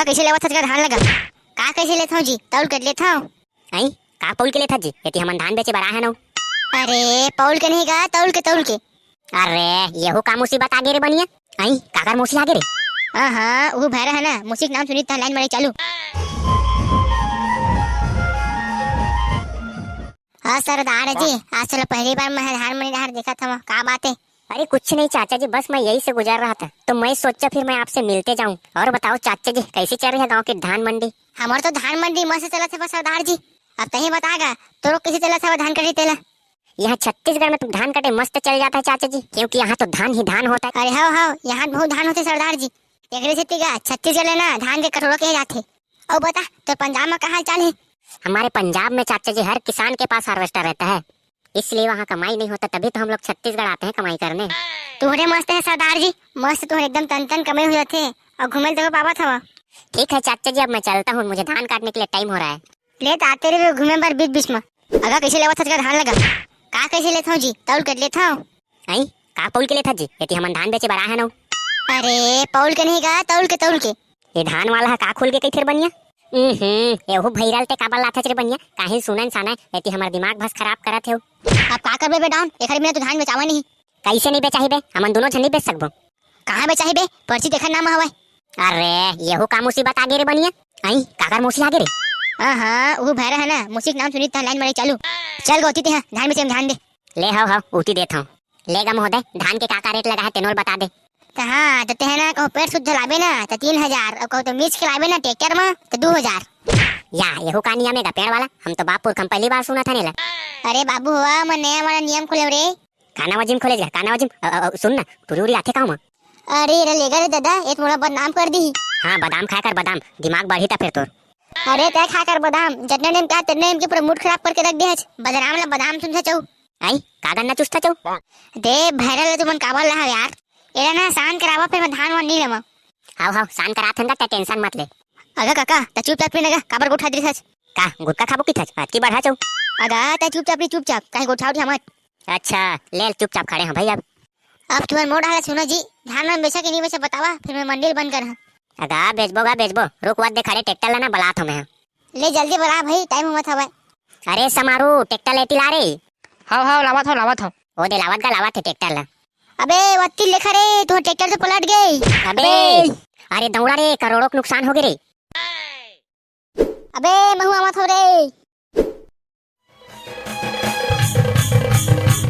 अगा कैसे लेवत का धान लगा का कैसे लेत हूं जी तौल कर लेत हूं। आई का पौल के लेत जी एती हमन धान बेचे बर आए न। अरे पौल के नहीं गा तौल के। अरे येहू का मुसीबत आगे रे बनिया। आई काकर मुसी आगे रे। हां वो भैरा है ना मुसीक नाम सुनी लाइन मारे चालू। हाँ सरदार जी आज चलो पहली बार मैं धान मनी धार देखा था का बात है। अरे कुछ नहीं चाचा जी, बस मैं यही से गुजर रहा था तो मैं सोचा फिर मैं आपसे मिलते जाऊं। और बताओ चाचा जी कैसी चल रही है गांव की धान मंडी। हमारे तो धान मंडी मस्त चला था सरदार जी। अब तही बताएगा तो कैसे चला था धान कटी तेला। यहाँ छत्तीसगढ़ में तो धान कटे मस्त चल जाता है चाचा जी, क्योंकि यहाँ तो धान ही धान होता है। अरे हाँ यहाँ बहुत धान होते सरदार जी। छत्तीसगढ़ ना धान के कटोरा के जाते। और बता तो पंजाब में कहाँ चाल है। हमारे पंजाब में चाचा जी हर किसान के पास हार्वेस्टर रहता है, इसलिए वहाँ कमाई नहीं होता, तभी तो हम लोग छत्तीसगढ़ आते हैं कमाई करने। तुम्हारे मस्त है सरदार जी, मस्त तुम्हारे एकदम तन तन कमाई हो जाते हैं और घूमे तो पापा था। ठीक है चाचा जी, अब मैं चलता हूँ, मुझे धान काटने के लिए टाइम हो रहा है। ले आते रहे घूमे बार बीच बीच में। अगर कैसे लेवा था धान लगा का कैसे लेता हूँ जी तौल कर लेता हूँ। आई का पौल के लेता जी एती हमन धान बेचे बर आए न। अरे पौल के नहीं गा तौल के। ये धान वाला है का खुल के कई फिर बनिया। एहू भैरल ते काबल लाथा रे बनिया, काहे सुनन साना एती हमर दिमाग बस खराब करत है। अब का करबे बे डाउन एकरे बिना तो धान बेचावा नहीं। कैसे नहीं बेचाही बे, हमन दोनों झन नहीं बेच सकबो। कहां बेचाही बे पर्ची देखा नाम हवे। अरे येहू का मुसीबत आगे रे बनिया। आई काकर मुसी आगे रे। हां वो भैरा है ना मुसीक नाम सुनी लाइन मारे चालू। चल गोती ते धान बेचे धान दे। ले हां उठी देता हूं। लेगा महोदय धान के काका रेट लगा है तेनोल बता दे। हाँ तो है ना कहो पेट शुद्ध लाबे ना तो 3000 और कहो तो मिर्च खिलाबे ना ट्रैक्टर में तो 2000। या येहू का नियम है पेड़ वाला, हम तो बापुर हम पहली बार सुना था नेला। अरे बाबू हुआ मैं नया वाला नियम खोले रे। खाना जिम खोले जा खाना जिम सुन ना पूरी आथे का। अरे रे लेगा रे दादा एक मोड़ा बदनाम कर दी। हाँ बादाम खा कर बादाम दिमाग बढ़ी था फिर तोर। अरे तय खा कर बादाम जितना टाइम का तितने के पूरा मूड खराब करके रख दे। बदनाम ला बादाम सुन से चौ। आई कागन ना चुस्ता चौ दे भैरा ले तुमन काबल रहा यार। एरा ना शांत करावा फिर मैं धान वन नहीं लेवा। हां शांत करात हंदा टेंशन मत ले। अगा काका त चुपचाप पीनेगा काबर गुठा दे सच का गुटका खाबो की थच की बढ़ा चौ। अगा त चुपचाप काहे गुठा उठा मत। अच्छा ले चुपचाप खड़े हैं भाई। अब तुम्हारे मोड़ हाल सुनो जी धान में बेचा कि नहीं बेचा बतावा फिर मैं मंडी बंद कर। अगा बेचबो रुक वाद दे खड़े ट्रैक्टर लाना बला थो मैं। ले जल्दी बड़ा भाई टाइम मत हवे। अरे समारू ट्रैक्टर लेती ला रे। हां लावत हो ओ दे लावत का लावत है ट्रैक्टर ला। अबे वत्ती लेखा रे तो ट्रैक्टर से पलट गई। अबे अरे दौड़ा रे करोड़ों का नुकसान हो गए रे। अबे महुआ मत हो रे।